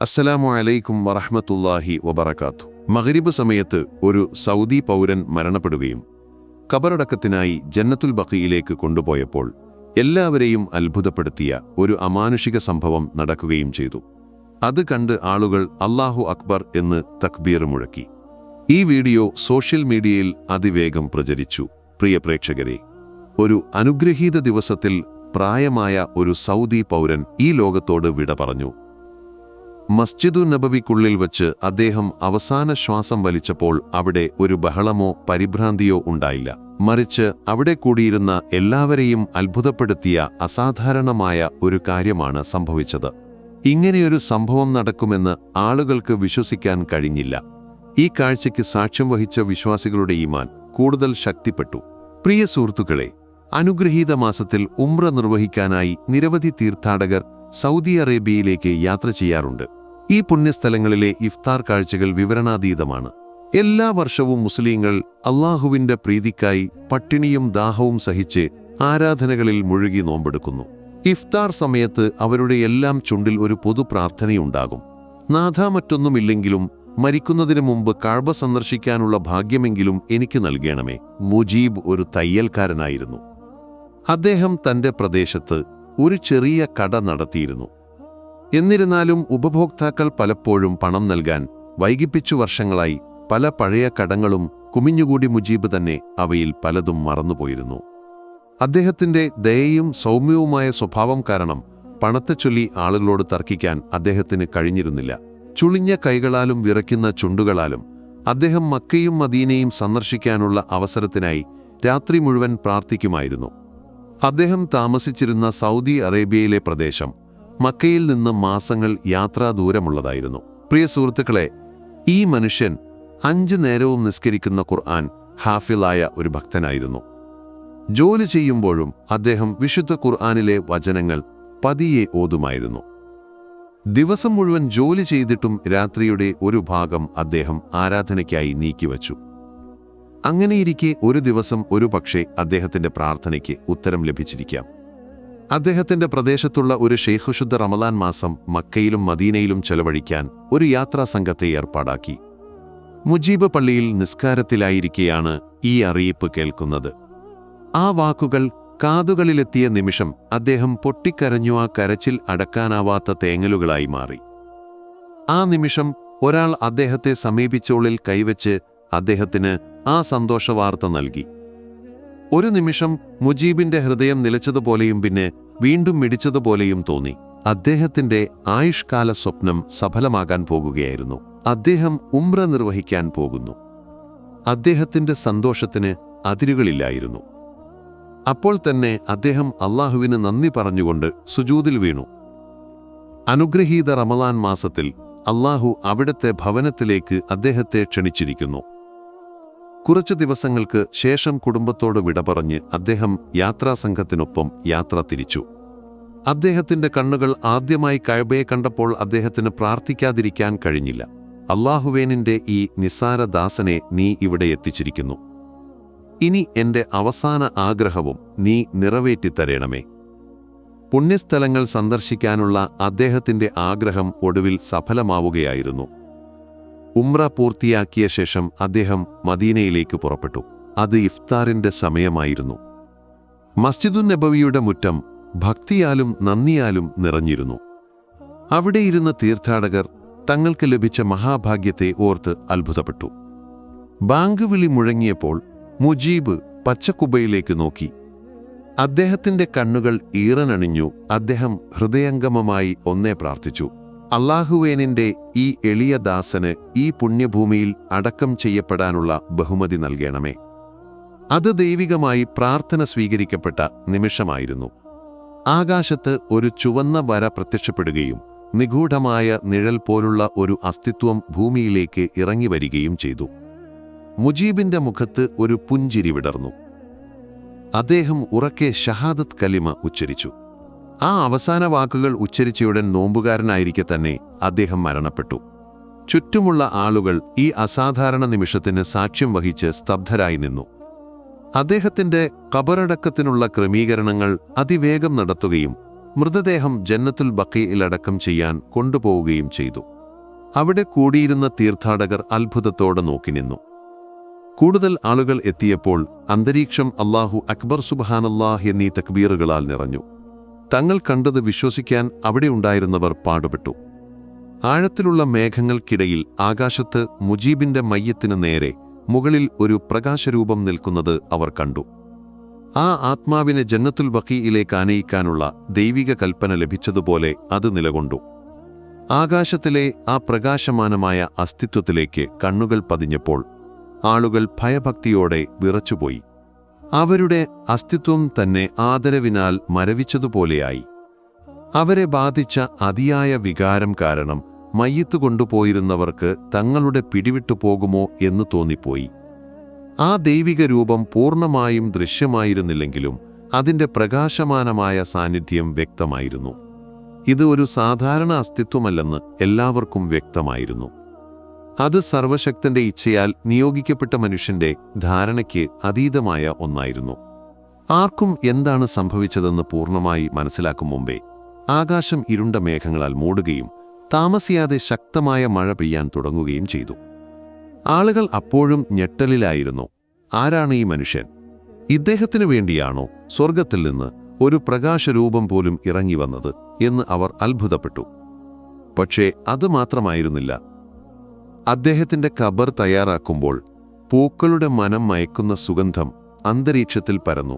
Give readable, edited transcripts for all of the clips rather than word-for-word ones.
അസ്സലാമു അലൈക്കും വറഹ്മത്തുള്ളാഹി വബറകാതുഹു. മഗ്രിബ് സമയത്ത് ഒരു സൗദി പൗരൻ മരണപ്പെടുകയും ഖബറടക്കത്തിനായി ജന്നത്തുൽ ബഖീയിലേക്ക് കൊണ്ടുപോയപ്പോൾ എല്ലാവരെയും അത്ഭുതപ്പെടുത്തിയ ഒരു അമാനുഷിക സംഭവം നടക്കുകയും ചെയ്തു. അത് കണ്ട് ആളുകൾ അല്ലാഹു അക്ബർ എന്ന് തക്ബീർ മുഴക്കി. ഈ വീഡിയോ സോഷ്യൽ മീഡിയയിൽ അതിവേഗം പ്രചരിച്ചു. പ്രിയ പ്രേക്ഷകരെ, ഒരു അനുഗ്രഹീത ദിവസത്തിൽ പ്രായമായ ഒരു സൗദി പൗരൻ ഈ ലോകത്തോട് വിട പറഞ്ഞു. മസ്ജിദു നബവിക്കുള്ളിൽ വച്ച് അദ്ദേഹം അവസാന ശ്വാസം വലിച്ചപ്പോൾ അവിടെ ഒരു ബഹളമോ പരിഭ്രാന്തിയോ ഉണ്ടായില്ല. മറിച്ച് അവിടെ കൂടിയിരുന്ന എല്ലാവരെയും അത്ഭുതപ്പെടുത്തിയ അസാധാരണമായ ഒരു കാര്യമാണ് സംഭവിച്ചത്. ഇങ്ങനെയൊരു സംഭവം നടക്കുമെന്ന് ആളുകൾക്ക് വിശ്വസിക്കാൻ കഴിഞ്ഞില്ല. ഈ കാഴ്ചയ്ക്ക് സാക്ഷ്യം വഹിച്ച വിശ്വാസികളുടെ ഈമാൻ കൂടുതൽ ശക്തിപ്പെട്ടു. പ്രിയ സുഹൃത്തുക്കളെ, അനുഗ്രഹീത മാസത്തിൽ ഉംറ നിർവഹിക്കാനായി നിരവധി തീർത്ഥാടകർ സൗദി അറേബ്യയിലേക്ക് യാത്ര ചെയ്യാറുണ്ട്. ഈ പുണ്യസ്ഥലങ്ങളിലെ ഇഫ്താർ കാഴ്ചകൾ വിവരണാതീതമാണ്. എല്ലാ വർഷവും മുസ്ലിങ്ങൾ അള്ളാഹുവിന്റെ പ്രീതിക്കായി പട്ടിണിയും ദാഹവും സഹിച്ച് ആരാധനകളിൽ മുഴുകി നോമ്പെടുക്കുന്നു. ഇഫ്താർ സമയത്ത് അവരുടെ എല്ലാം ചുണ്ടിൽ ഒരു പൊതു പ്രാർത്ഥനയുണ്ടാകും. നാഥ, മറ്റൊന്നുമില്ലെങ്കിലും മരിക്കുന്നതിനു മുമ്പ് കഅബ സന്ദർശിക്കാനുള്ള ഭാഗ്യമെങ്കിലും എനിക്ക് നൽകണമേ. മുജീബ് ഒരു തയ്യൽക്കാരനായിരുന്നു. അദ്ദേഹം തന്റെ പ്രദേശത്ത് ഒരു ചെറിയ കട നടത്തിയിരുന്നു. എന്നിരുന്നാലും ഉപഭോക്താക്കൾ പലപ്പോഴും പണം നൽകാൻ വൈകിപ്പിച്ചു. വർഷങ്ങളായി പല പഴയ കടങ്ങളും കുമിഞ്ഞുകൂടി മുജീബ് തന്നെ അവയിൽ പലതും മറന്നുപോയിരുന്നു. അദ്ദേഹത്തിന്റെ ദയയും സൗമ്യവുമായ സ്വഭാവം കാരണം പണത്തെച്ചൊല്ലി ആളുകളോട് തർക്കിക്കാൻ അദ്ദേഹത്തിന് കഴിഞ്ഞിരുന്നില്ല. ചുളിഞ്ഞ കൈകളാലും വിറയ്ക്കുന്ന ചുണ്ടുകളാലും അദ്ദേഹം മക്കയും മദീനയും സന്ദർശിക്കാനുള്ള അവസരത്തിനായി രാത്രി മുഴുവൻ പ്രാർത്ഥിക്കുമായിരുന്നു. അദ്ദേഹം താമസിച്ചിരുന്ന സൗദി അറേബ്യയിലെ പ്രദേശം മക്കയിൽ നിന്ന് മാസങ്ങൾ യാത്രാ ദൂരമുള്ളതായിരുന്നു. പ്രിയ സുഹൃത്തുക്കളെ, ഈ മനുഷ്യൻ 5 നേരവും നിസ്കരിക്കുന്ന ഖുർആൻ ഹാഫിളായ ഒരു ഭക്തനായിരുന്നു. ജോലി ചെയ്യുമ്പോഴും അദ്ദേഹം വിശുദ്ധ ഖുർആനിലെ വചനങ്ങൾ പതിയെ ഓതുമായിരുന്നു. ദിവസം മുഴുവൻ ജോലി ചെയ്തിട്ടും രാത്രിയുടെ ഒരു ഭാഗം അദ്ദേഹം ആരാധനയ്ക്കായി നീക്കിവച്ചു. അങ്ങനെയിരിക്കെ ഒരു ദിവസം ഒരുപക്ഷെ അദ്ദേഹത്തിന്റെ പ്രാർത്ഥനയ്ക്ക് ഉത്തരം ലഭിച്ചിരിക്കാം. അദ്ദേഹത്തിന്റെ പ്രദേശത്തുള്ള ഒരു ഷെയ്ഖ് ശുദ്ധ റമദാൻ മാസം മക്കയിലും മദീനയിലും ചെലവഴിക്കാൻ ഒരു യാത്രാ സംഘത്തെ ഏർപ്പാടാക്കി. മുജീബ് പള്ളിയിൽ നിസ്കാരത്തിലായിരിക്കെയാണ് ഈ അറിയിപ്പ് കേൾക്കുന്നത്. ആ വാക്കുകൾ കാതുകളിലെത്തിയ നിമിഷം അദ്ദേഹം പൊട്ടിക്കരഞ്ഞു. ആ കരച്ചിൽ അടക്കാനാവാത്ത തേങ്ങലുകളായി മാറി. ആ നിമിഷം ഒരാൾ അദ്ദേഹത്തെ സമീപിച്ചോളിൽ കൈവച്ച് അദ്ദേഹത്തിന് ആ സന്തോഷവാർത്ത നൽകി. ഒരു നിമിഷം മുജീബിന്റെ ഹൃദയം നിലച്ചതുപോലെയും പിന്നെ വീണ്ടും മിടിച്ചതുപോലെയും തോന്നി. അദ്ദേഹത്തിന്റെ ആയുഷ്കാല സ്വപ്നം സഫലമാകാൻ പോകുകയായിരുന്നു. അദ്ദേഹം ഉംറ നിർവഹിക്കാൻ പോകുന്നു. അദ്ദേഹത്തിന്റെ സന്തോഷത്തിന് അതിരുകളില്ലായിരുന്നു. അപ്പോൾ തന്നെ അദ്ദേഹം അള്ളാഹുവിന് നന്ദി പറഞ്ഞുകൊണ്ട് സുജൂദിൽ വീണു. അനുഗ്രഹീത റമദാൻ മാസത്തിൽ അള്ളാഹു അവിടുത്തെ ഭവനത്തിലേക്ക് അദ്ദേഹത്തെ ക്ഷണിച്ചിരിക്കുന്നു. കുറച്ചു ദിവസങ്ങൾക്ക് ശേഷം കുടുംബത്തോട് വിട പറഞ്ഞ് അദ്ദേഹം യാത്രാസംഘത്തിനൊപ്പം യാത്ര തിരിച്ചു. അദ്ദേഹത്തിന്റെ കണ്ണുകൾ ആദ്യമായി കഅബയെ കണ്ടപ്പോൾ അദ്ദേഹത്തിന് പ്രാർത്ഥിക്കാതിരിക്കാൻ കഴിഞ്ഞില്ല. അല്ലാഹുവേനിന്റെ ഈ നിസ്സാരദാസനെ നീ ഇവിടെ എത്തിച്ചിരിക്കുന്നു. ഇനി എന്റെ അവസാന ആഗ്രഹവും നീ നിറവേറ്റിത്തരേണമേ. പുണ്യസ്ഥലങ്ങൾ സന്ദർശിക്കാനുള്ള അദ്ദേഹത്തിന്റെ ആഗ്രഹം ഒടുവിൽ സഫലമാവുകയായിരുന്നു. ഉംറ പൂർത്തിയാക്കിയ ശേഷം അദ്ദേഹം മദീനയിലേക്ക് പുറപ്പെട്ടു. അത് ഇഫ്താറിന്റെ സമയമായിരുന്നു. മസ്ജിദുൻ നബവിയുടെ മുറ്റം ഭക്തിയാലും നന്ദിയാലും നിറഞ്ഞിരുന്നു. അവിടെയിരുന്ന തീർത്ഥാടകർ തങ്ങൾക്ക് ലഭിച്ച മഹാഭാഗ്യത്തെ ഓർത്ത് അത്ഭുതപ്പെട്ടു. ബാങ്ക് വിളി മുഴങ്ങിയപ്പോൾ മുജീബ് പച്ചക്കുബയിലേക്ക് നോക്കി. അദ്ദേഹത്തിന്റെ കണ്ണുകൾ ഈറനണിഞ്ഞു. അദ്ദേഹം ഹൃദയംഗമമായി ഒന്നേ പ്രാർത്ഥിച്ചു: അല്ലാഹുവേനിന്റെ ഈ എളിയ ദാസന് ഈ പുണ്യഭൂമിയിൽ അടക്കം ചെയ്യപ്പെടാനുള്ള ബഹുമതി നൽകണമേ. അത് ദൈവികമായി പ്രാർത്ഥന സ്വീകരിക്കപ്പെട്ട നിമിഷമായിരുന്നു. ആകാശത്ത് ഒരു ചുവന്ന വര പ്രത്യക്ഷപ്പെടുകയും നിഗൂഢമായ നിഴൽ പോലുള്ള ഒരു അസ്തിത്വം ഭൂമിയിലേക്ക് ഇറങ്ങിവരികയും ചെയ്തു. മുജീബിന്റെ മുഖത്ത് ഒരു പുഞ്ചിരി വിടർന്നു. അദ്ദേഹം ഉറക്കെ ഷഹാദത്ത് കലിമ ഉച്ചരിച്ചു. ആ അവസാന വാക്കുകൾ ഉച്ചരിച്ചയുടൻ നോമ്പുകാരനായിരിക്കെ തന്നെ അദ്ദേഹം മരണപ്പെട്ടു. ചുറ്റുമുള്ള ആളുകൾ ഈ അസാധാരണ നിമിഷത്തിന് സാക്ഷ്യം വഹിച്ച് സ്തബ്ധരായി നിന്നു. അദ്ദേഹത്തിന്റെ ഖബറടക്കത്തിനുള്ള ക്രമീകരണങ്ങൾ അതിവേഗം നടത്തുകയും മൃതദേഹം ജന്നത്തുൽ ബഖീഇൽ അടക്കം ചെയ്യാൻ കൊണ്ടുപോവുകയും ചെയ്തു. അവിടെ കൂടിയിരുന്ന തീർത്ഥാടകർ അത്ഭുതത്തോടെ നോക്കി നിന്നു. കൂടുതൽ ആളുകൾ എത്തിയപ്പോൾ അന്തരീക്ഷം അല്ലാഹു അക്ബർ സുബ്ഹാനല്ലാഹ് എന്നീ തക്ബീറുകളാൽ നിറഞ്ഞു. തങ്ങൾ കണ്ടത് വിശ്വസിക്കാൻ അവിടെ ഉണ്ടായിരുന്നവർ പാടുപെട്ടു. ആഴത്തിലുള്ള മേഘങ്ങൾക്കിടയിൽ ആകാശത്ത് മുജീബിന്റെ മയ്യത്തിന് നേരെ മുകളിൽ ഒരു പ്രകാശരൂപം നിൽക്കുന്നത് അവർ കണ്ടു. ആ ആത്മാവിനെ ജന്നത്തുൽ ബഖീയിലേക്ക് ആനയിക്കാനുള്ള ദൈവിക കൽപ്പന ലഭിച്ചതുപോലെ അത് നിലകൊണ്ടു. ആകാശത്തിലെ ആ പ്രകാശമാനമായ അസ്തിത്വത്തിലേക്ക് കണ്ണുകൾ പതിഞ്ഞപ്പോൾ ആളുകൾ ഭയഭക്തിയോടെ വിറച്ചുപോയി. അവരുടെ അസ്തിത്വം തന്നെ ആദരവിനാൽ മരവിച്ചതുപോലെയായി. അവരെ ബാധിച്ച അതിയായ വികാരം കാരണം മയ്യത്ത് കൊണ്ടുപോയിരുന്നവർക്ക് തങ്ങളുടെ പിടിവിട്ടു പോകുമോ എന്ന് തോന്നിപ്പോയി. ആ ദൈവിക രൂപം പൂർണ്ണമായും ദൃശ്യമായിരുന്നില്ലെങ്കിലും അതിൻ്റെ പ്രകാശമാനമായ സാന്നിധ്യം വ്യക്തമായിരുന്നു. ഇത് ഒരു സാധാരണ അസ്തിത്വമല്ലെന്ന് എല്ലാവർക്കും വ്യക്തമായിരുന്നു. അത് സർവശക്തന്റെ ഇച്ഛയാൽ നിയോഗിക്കപ്പെട്ട മനുഷ്യന്റെ ധാരണയ്ക്ക് അതീതമായ ഒന്നായിരുന്നു. ആർക്കും എന്താണ് സംഭവിച്ചതെന്ന് പൂർണ്ണമായി മനസ്സിലാക്കും മുമ്പേ ആകാശം ഇരുണ്ട മേഘങ്ങളാൽ മൂടുകയും താമസിയാതെ ശക്തമായ മഴ പെയ്യാൻ തുടങ്ങുകയും ചെയ്തു. ആളുകൾ അപ്പോഴും ഞെട്ടലിലായിരുന്നു. ആരാണ് ഈ മനുഷ്യൻ? ഇദ്ദേഹത്തിനു വേണ്ടിയാണോ സ്വർഗത്തിൽ നിന്ന് ഒരു പ്രകാശരൂപം പോലും ഇറങ്ങി വന്നത് എന്ന് അവർ അത്ഭുതപ്പെട്ടു. പക്ഷേ അത് മാത്രമായിരുന്നില്ല. അദ്ദേഹത്തിന്റെ ഖബർ തയ്യാറാക്കുമ്പോൾ പൂക്കളുടെ മനം മയക്കുന്ന സുഗന്ധം അന്തരീക്ഷത്തിൽ പരന്നു.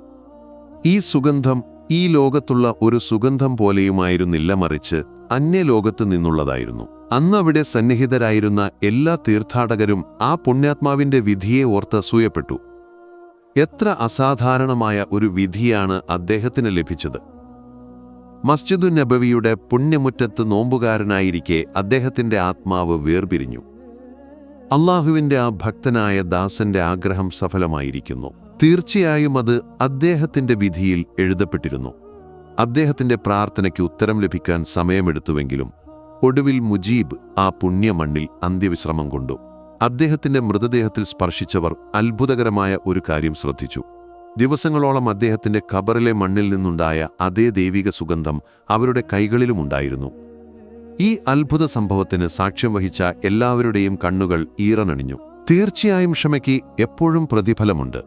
ഈ സുഗന്ധം ഈ ലോകത്തുള്ള ഒരു സുഗന്ധം പോലെയുമായിരുന്നില്ല, മറിച്ച് അന്യലോകത്ത് നിന്നുള്ളതായിരുന്നു. അന്നവിടെ സന്നിഹിതരായിരുന്ന എല്ലാ തീർത്ഥാടകരും ആ പുണ്യാത്മാവിന്റെ വിധിയെ ഓർത്ത് അസൂയപ്പെട്ടു. എത്ര അസാധാരണമായ ഒരു വിധിയാണ് അദ്ദേഹത്തിന് ലഭിച്ചത്! മസ്ജിദുൻ നബവിയുടെ പുണ്യമുറ്റത്ത് നോമ്പുകാരനായിരിക്കെ അദ്ദേഹത്തിന്റെ ആത്മാവ് വേർപിരിഞ്ഞു. അല്ലാഹുവിന്റെ ആ ഭക്തനായ ദാസന്റെ ആഗ്രഹം സഫലമായിരിക്കുന്നു. തീർച്ചയായും അത് അദ്ദേഹത്തിന്റെ വിധിയിൽ എഴുതപ്പെട്ടിരുന്നു. അദ്ദേഹത്തിന്റെ പ്രാർത്ഥനയ്ക്ക് ഉത്തരം ലഭിക്കാൻ സമയമെടുത്തുവെങ്കിലും ഒടുവിൽ മുജീബ് ആ പുണ്യമണ്ണിൽ അന്ത്യവിശ്രമം കൊണ്ടു. അദ്ദേഹത്തിന്റെ മൃതദേഹത്തിൽ സ്പർശിച്ചവർ അത്ഭുതകരമായ ഒരു കാര്യം ശ്രദ്ധിച്ചു. ദിവസങ്ങളോളം അദ്ദേഹത്തിന്റെ ഖബറിലെ മണ്ണിൽ നിന്നുണ്ടായ അതേ ദൈവിക സുഗന്ധം അവരുടെ കൈകളിലുമുണ്ടായിരുന്നു. ഈ അത്ഭുത സംഭവത്തിന് സാക്ഷ്യം വഹിച്ച എല്ലാവരുടെയും കണ്ണുകൾ ഈറനണിഞ്ഞു. തീർച്ചയായും ക്ഷമയ്ക്ക് എപ്പോഴും പ്രതിഫലമുണ്ട്.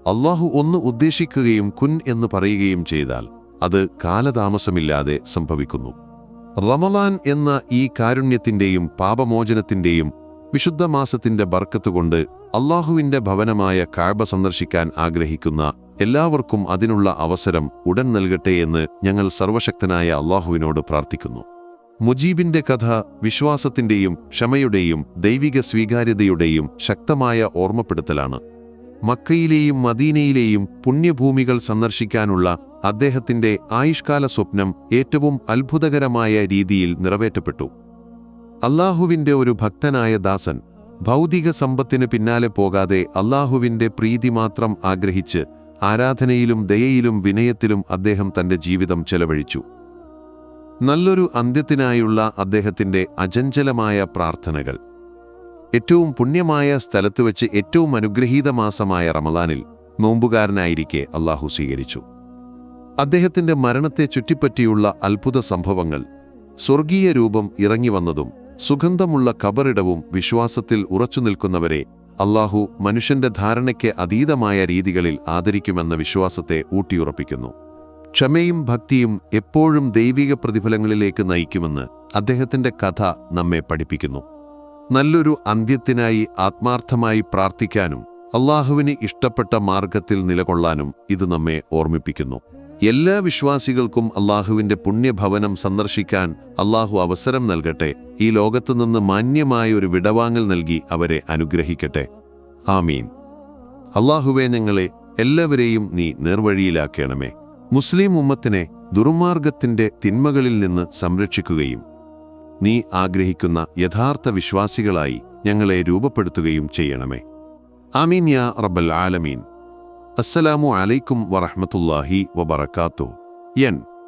അല്ലാഹു ഒന്ന് ഉദ്ദേശിക്കുകയും കുൻ എന്ന് പറയുകയും ചെയ്താൽ അത് കാലതാമസമില്ലാതെ സംഭവിക്കുന്നു. റമളാൻ എന്ന ഈ കാരുണ്യത്തിന്റെയും പാപമോചനത്തിന്റെയും വിശുദ്ധ മാസത്തിന്റെ ബർക്കത്തുകൊണ്ട് അല്ലാഹുവിന്റെ ഭവനമായ കഅബ സന്ദർശിക്കാൻ ആഗ്രഹിക്കുന്ന എല്ലാവർക്കും അതിനുള്ള അവസരം ഉടൻ നൽകട്ടെ എന്ന് ഞങ്ങൾ സർവശക്തനായ അല്ലാഹുവിനോട് പ്രാർത്ഥിക്കുന്നു. മുജീബിന്റെ കഥ വിശ്വാസത്തിന്റെയും ക്ഷമയുടെയും ദൈവിക സ്വീകാര്യതയുടെയും ശക്തമായ ഓർമ്മപ്പെടുത്തലാണ്. മക്കയിലെയും മദീനയിലെയും പുണ്യഭൂമികൾ സന്ദർശിക്കാനുള്ള അദ്ദേഹത്തിന്റെ ആയുഷ്കാല സ്വപ്നം ഏറ്റവും അത്ഭുതകരമായ രീതിയിൽ നിറവേറ്റപ്പെട്ടു. അല്ലാഹുവിന്റെ ഒരു ഭക്തനായ ദാസൻ ഭൗതിക സമ്പത്തിന് പിന്നാലെ പോകാതെ അല്ലാഹുവിന്റെ പ്രീതി മാത്രം ആഗ്രഹിച്ച് ആരാധനയിലും ദയയിലും വിനയത്തിലും അദ്ദേഹം തന്റെ ജീവിതം ചെലവഴിച്ചു. നല്ലൊരു അന്ത്യത്തിനായുള്ള അദ്ദേഹത്തിന്റെ അചഞ്ചലമായ പ്രാർത്ഥനകൾ ഏറ്റവും പുണ്യമായ സ്ഥലത്ത് വെച്ച് ഏറ്റവും അനുഗ്രഹീത മാസമായ റമളാനിൽ നോമ്പുകാരനായിരിക്കെ അല്ലാഹു സ്വീകരിച്ചു. അദ്ദേഹത്തിന്റെ മരണത്തെ ചുറ്റിപ്പറ്റിയുള്ള അത്ഭുത സംഭവങ്ങൾ, സ്വർഗീയ രൂപം ഇറങ്ങിവന്നതും സുഗന്ധമുള്ള ഖബറിടവും വിശ്വാസത്തിൽ ഉറച്ചുനിൽക്കുന്നവരെ അല്ലാഹു മനുഷ്യന്റെ ധാരണയ്ക്ക് അതീതമായ രീതികളിൽ ആദരിക്കുമെന്ന വിശ്വാസത്തെ ഊട്ടിയുറപ്പിക്കുന്നു. ക്ഷമയും ഭക്തിയും എപ്പോഴും ദൈവിക പ്രതിഫലങ്ങളിലേക്ക് നയിക്കുമെന്ന് അദ്ദേഹത്തിന്റെ കഥ നമ്മെ പഠിപ്പിക്കുന്നു. നല്ലൊരു അന്ത്യത്തിനായി ആത്മാർത്ഥമായി പ്രാർത്ഥിക്കാനും അല്ലാഹുവിന് ഇഷ്ടപ്പെട്ട മാർഗത്തിൽ നിലകൊള്ളാനും ഇത് നമ്മെ ഓർമ്മിപ്പിക്കുന്നു. എല്ലാ വിശ്വാസികൾക്കും അല്ലാഹുവിന്റെ പുണ്യഭവനം സന്ദർശിക്കാൻ അല്ലാഹു അവസരം നൽകട്ടെ. ഈ ലോകത്തുനിന്ന് മാന്യമായ ഒരു വിടവാങ്ങൽ നൽകി അവരെ അനുഗ്രഹിക്കട്ടെ. ആമീൻ. അല്ലാഹുവേ, ഞങ്ങളെ എല്ലാവരെയും നീ നേർവഴിയിലാക്കണമേ. മുസ്ലിം ഉമ്മത്തിനെ ദുർമാർഗത്തിന്റെ തിന്മകളിൽ നിന്ന് സംരക്ഷിക്കുകയും നീ ആഗ്രഹിക്കുന്ന യഥാർത്ഥ വിശ്വാസികളായി ഞങ്ങളെ രൂപപ്പെടുത്തുകയും ചെയ്യണമേ. ആമീൻ യാ റബ്ബൽ ആലമീൻ. അസ്സലാമു അലൈക്കും വറഹ്മത്തുള്ളാഹി വബറകാതുഹു.